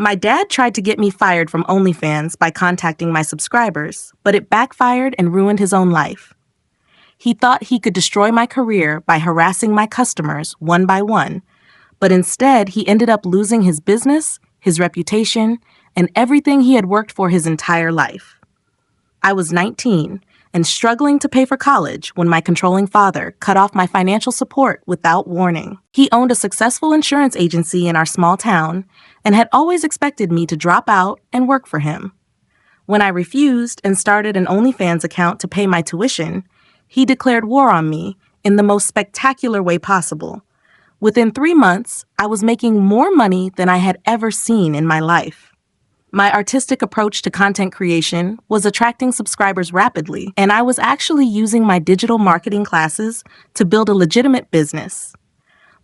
My dad tried to get me fired from OnlyFans by contacting my subscribers, but it backfired and ruined his own life. He thought he could destroy my career by harassing my customers one by one, but instead he ended up losing his business, his reputation, and everything he had worked for his entire life. I was 19 and struggling to pay for college when my controlling father cut off my financial support without warning. He owned a successful insurance agency in our small town and had always expected me to drop out and work for him. When I refused and started an OnlyFans account to pay my tuition, he declared war on me in the most spectacular way possible. Within 3 months, I was making more money than I had ever seen in my life. My artistic approach to content creation was attracting subscribers rapidly, and I was actually using my digital marketing classes to build a legitimate business.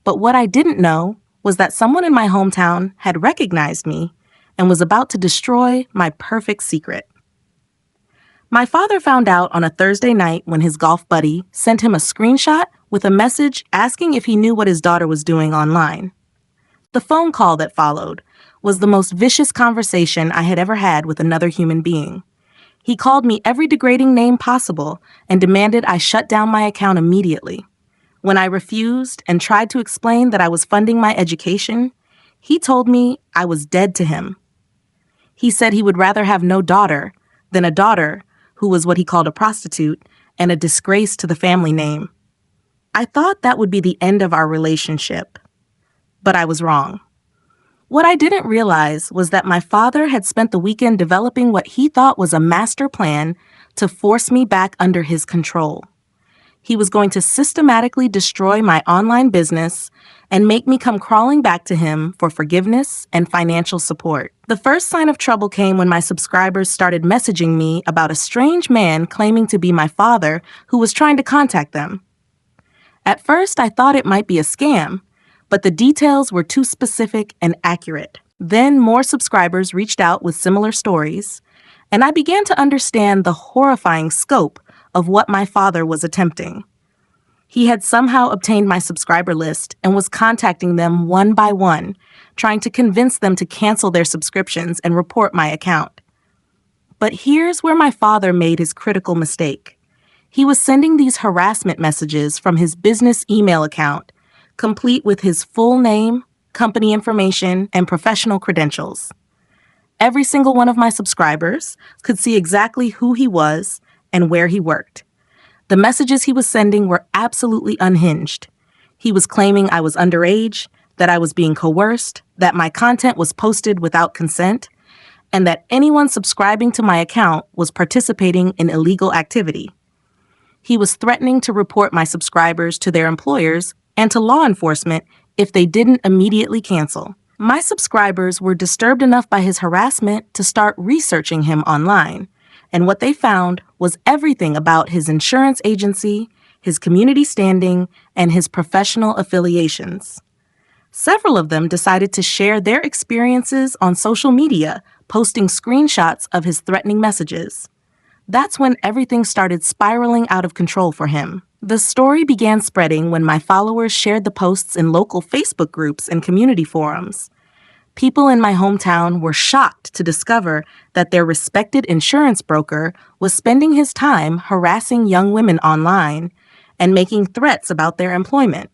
But what I didn't know was that someone in my hometown had recognized me and was about to destroy my perfect secret. My father found out on a Thursday night when his golf buddy sent him a screenshot with a message asking if he knew what his daughter was doing online. The phone call that followed was the most vicious conversation I had ever had with another human being. He called me every degrading name possible and demanded I shut down my account immediately. When I refused and tried to explain that I was funding my education, he told me I was dead to him. He said he would rather have no daughter than a daughter who was what he called a prostitute and a disgrace to the family name. I thought that would be the end of our relationship, but I was wrong. What I didn't realize was that my father had spent the weekend developing what he thought was a master plan to force me back under his control. He was going to systematically destroy my online business and make me come crawling back to him for forgiveness and financial support. The first sign of trouble came when my subscribers started messaging me about a strange man claiming to be my father who was trying to contact them. At first, I thought it might be a scam, but the details were too specific and accurate. Then more subscribers reached out with similar stories, and I began to understand the horrifying scope of what my father was attempting. He had somehow obtained my subscriber list and was contacting them one by one, trying to convince them to cancel their subscriptions and report my account. But here's where my father made his critical mistake. He was sending these harassment messages from his business email account, complete with his full name, company information, and professional credentials. Every single one of my subscribers could see exactly who he was and where he worked. The messages he was sending were absolutely unhinged. He was claiming I was underage, that I was being coerced, that my content was posted without consent, and that anyone subscribing to my account was participating in illegal activity. He was threatening to report my subscribers to their employers and to law enforcement if they didn't immediately cancel. My subscribers were disturbed enough by his harassment to start researching him online, and what they found was everything about his insurance agency, his community standing, and his professional affiliations. Several of them decided to share their experiences on social media, posting screenshots of his threatening messages. That's when everything started spiraling out of control for him. The story began spreading when my followers shared the posts in local Facebook groups and community forums. People in my hometown were shocked to discover that their respected insurance broker was spending his time harassing young women online and making threats about their employment.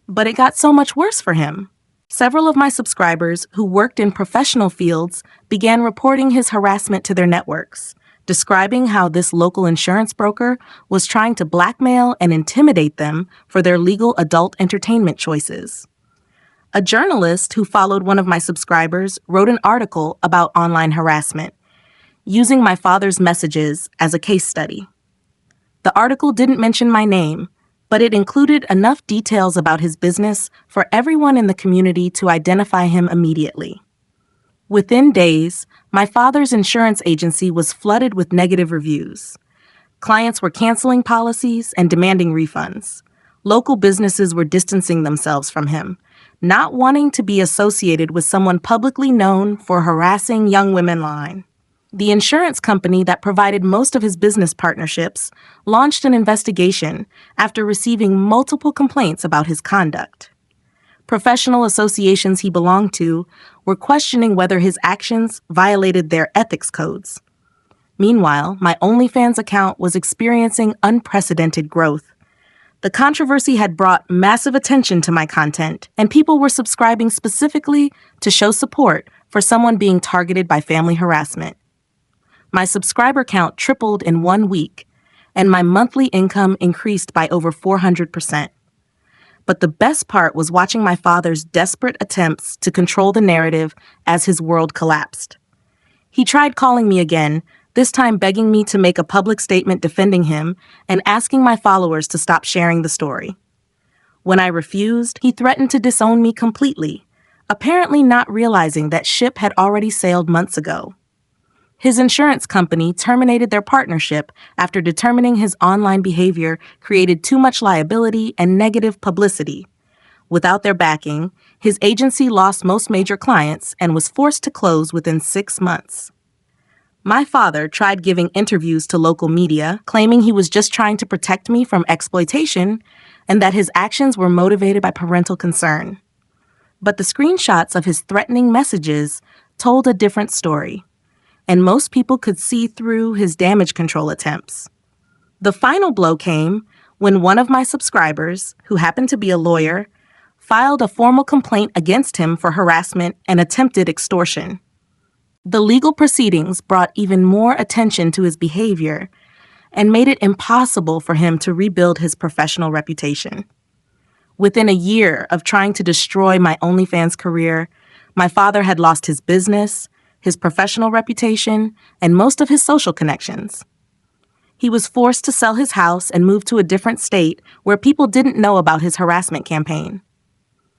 But it got so much worse for him. Several of my subscribers who worked in professional fields began reporting his harassment to their networks, describing how this local insurance broker was trying to blackmail and intimidate them for their legal adult entertainment choices. A journalist who followed one of my subscribers wrote an article about online harassment, using my father's messages as a case study. The article didn't mention my name, but it included enough details about his business for everyone in the community to identify him immediately. Within days, my father's insurance agency was flooded with negative reviews. Clients were canceling policies and demanding refunds. Local businesses were distancing themselves from him, not wanting to be associated with someone publicly known for harassing young women online. The insurance company that provided most of his business partnerships launched an investigation after receiving multiple complaints about his conduct. Professional associations he belonged to were questioning whether his actions violated their ethics codes. Meanwhile, my OnlyFans account was experiencing unprecedented growth. The controversy had brought massive attention to my content, and people were subscribing specifically to show support for someone being targeted by family harassment. My subscriber count tripled in 1 week, and my monthly income increased by over 400%. But the best part was watching my father's desperate attempts to control the narrative as his world collapsed. He tried calling me again, this time begging me to make a public statement defending him and asking my followers to stop sharing the story. When I refused, he threatened to disown me completely, apparently not realizing that ship had already sailed months ago. His insurance company terminated their partnership after determining his online behavior created too much liability and negative publicity. Without their backing, his agency lost most major clients and was forced to close within 6 months. My father tried giving interviews to local media, claiming he was just trying to protect me from exploitation and that his actions were motivated by parental concern. But the screenshots of his threatening messages told a different story, and most people could see through his damage control attempts. The final blow came when one of my subscribers, who happened to be a lawyer, filed a formal complaint against him for harassment and attempted extortion. The legal proceedings brought even more attention to his behavior and made it impossible for him to rebuild his professional reputation. Within a year of trying to destroy my OnlyFans career, my father had lost his business, his professional reputation, and most of his social connections. He was forced to sell his house and move to a different state where people didn't know about his harassment campaign.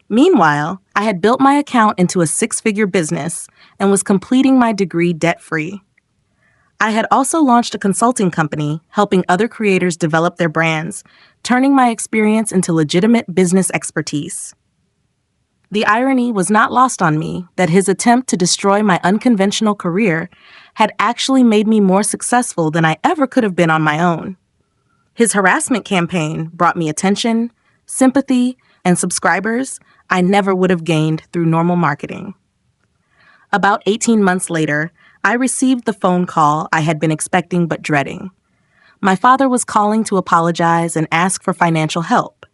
Meanwhile, I had built my account into a 6-figure business and was completing my degree debt-free. I had also launched a consulting company helping other creators develop their brands, turning my experience into legitimate business expertise. The irony was not lost on me that his attempt to destroy my unconventional career had actually made me more successful than I ever could have been on my own. His harassment campaign brought me attention, sympathy, and subscribers I never would have gained through normal marketing. About 18 months later, I received the phone call I had been expecting but dreading. My father was calling to apologize and ask for financial help.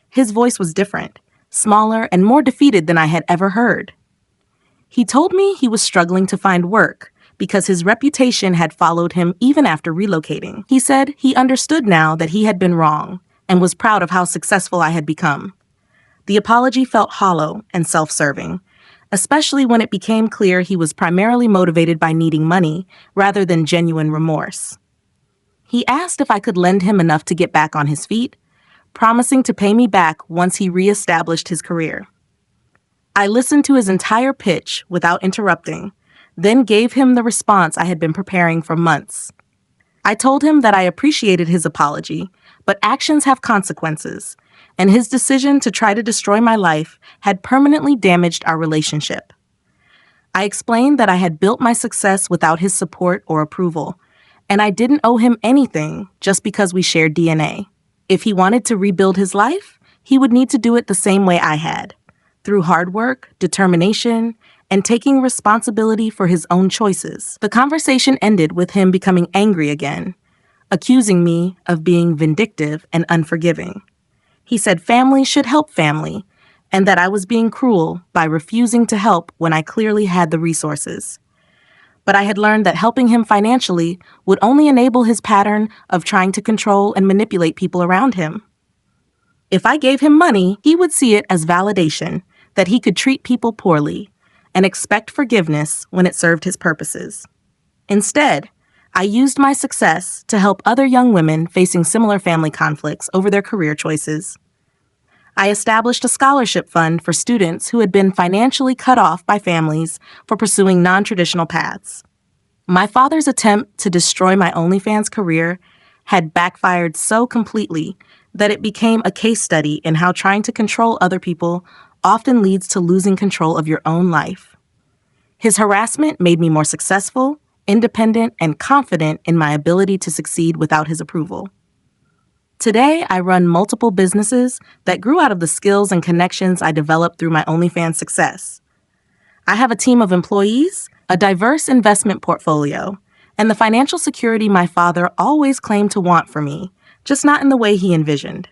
His voice was different, smaller, and more defeated than I had ever heard. He told me he was struggling to find work because his reputation had followed him even after relocating. He said he understood now that he had been wrong and was proud of how successful I had become. The apology felt hollow and self-serving, especially when it became clear he was primarily motivated by needing money rather than genuine remorse. He asked if I could lend him enough to get back on his feet, promising to pay me back once he reestablished his career. I listened to his entire pitch without interrupting, then gave him the response I had been preparing for months. I told him that I appreciated his apology, but actions have consequences, and his decision to try to destroy my life had permanently damaged our relationship. I explained that I had built my success without his support or approval, and I didn't owe him anything just because we shared DNA. If he wanted to rebuild his life, he would need to do it the same way I had, through hard work, determination, and taking responsibility for his own choices. The conversation ended with him becoming angry again, accusing me of being vindictive and unforgiving. He said family should help family, and that I was being cruel by refusing to help when I clearly had the resources. But I had learned that helping him financially would only enable his pattern of trying to control and manipulate people around him. If I gave him money, he would see it as validation that he could treat people poorly and expect forgiveness when it served his purposes. Instead, I used my success to help other young women facing similar family conflicts over their career choices. I established a scholarship fund for students who had been financially cut off by families for pursuing non-traditional paths. My father's attempt to destroy my OnlyFans career had backfired so completely that it became a case study in how trying to control other people often leads to losing control of your own life. His harassment made me more successful, independent, and confident in my ability to succeed without his approval. Today, I run multiple businesses that grew out of the skills and connections I developed through my OnlyFans success. I have a team of employees, a diverse investment portfolio, and the financial security my father always claimed to want for me, just not in the way he envisioned.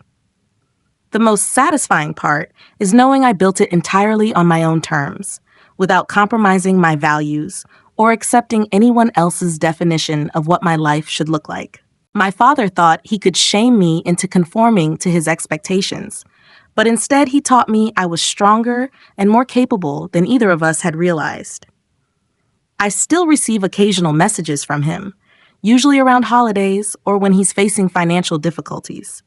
The most satisfying part is knowing I built it entirely on my own terms, without compromising my values or accepting anyone else's definition of what my life should look like. My father thought he could shame me into conforming to his expectations, but instead he taught me I was stronger and more capable than either of us had realized. I still receive occasional messages from him, usually around holidays or when he's facing financial difficulties.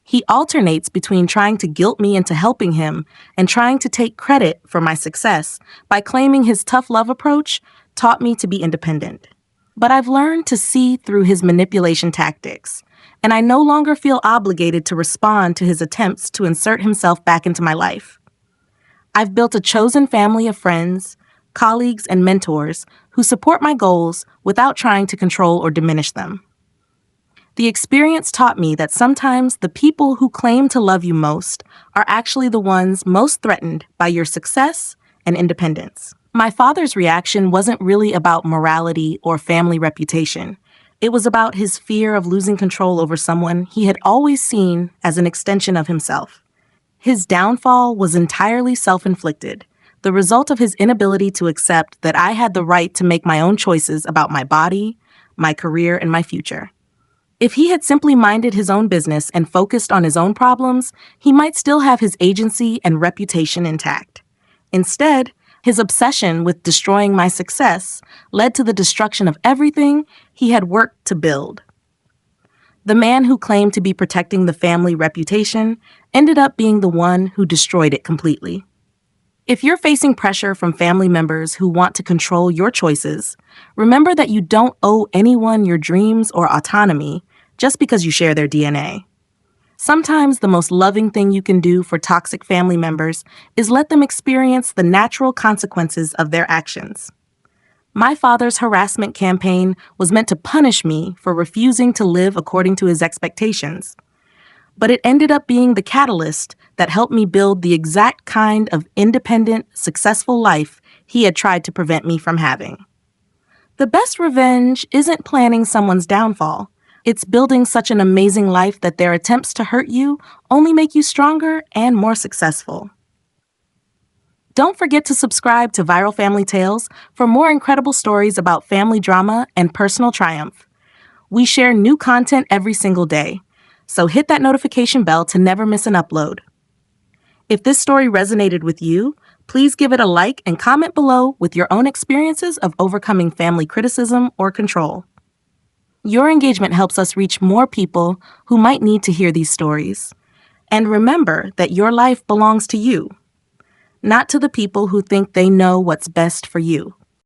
He alternates between trying to guilt me into helping him and trying to take credit for my success by claiming his tough love approach taught me to be independent. But I've learned to see through his manipulation tactics, and I no longer feel obligated to respond to his attempts to insert himself back into my life. I've built a chosen family of friends, colleagues, and mentors who support my goals without trying to control or diminish them. The experience taught me that sometimes the people who claim to love you most are actually the ones most threatened by your success and independence. My father's reaction wasn't really about morality or family reputation. It was about his fear of losing control over someone he had always seen as an extension of himself. His downfall was entirely self-inflicted, the result of his inability to accept that I had the right to make my own choices about my body, my career, and my future. If he had simply minded his own business and focused on his own problems, he might still have his agency and reputation intact. Instead, his obsession with destroying my success led to the destruction of everything he had worked to build. The man who claimed to be protecting the family reputation ended up being the one who destroyed it completely. If you're facing pressure from family members who want to control your choices, remember that you don't owe anyone your dreams or autonomy just because you share their DNA. Sometimes the most loving thing you can do for toxic family members is let them experience the natural consequences of their actions. My father's harassment campaign was meant to punish me for refusing to live according to his expectations, but it ended up being the catalyst that helped me build the exact kind of independent, successful life he had tried to prevent me from having. The best revenge isn't planning someone's downfall. It's building such an amazing life that their attempts to hurt you only make you stronger and more successful. Don't forget to subscribe to Viral Family Tales for more incredible stories about family drama and personal triumph. We share new content every single day, so hit that notification bell to never miss an upload. If this story resonated with you, please give it a like and comment below with your own experiences of overcoming family criticism or control. Your engagement helps us reach more people who might need to hear these stories. And remember that your life belongs to you, not to the people who think they know what's best for you.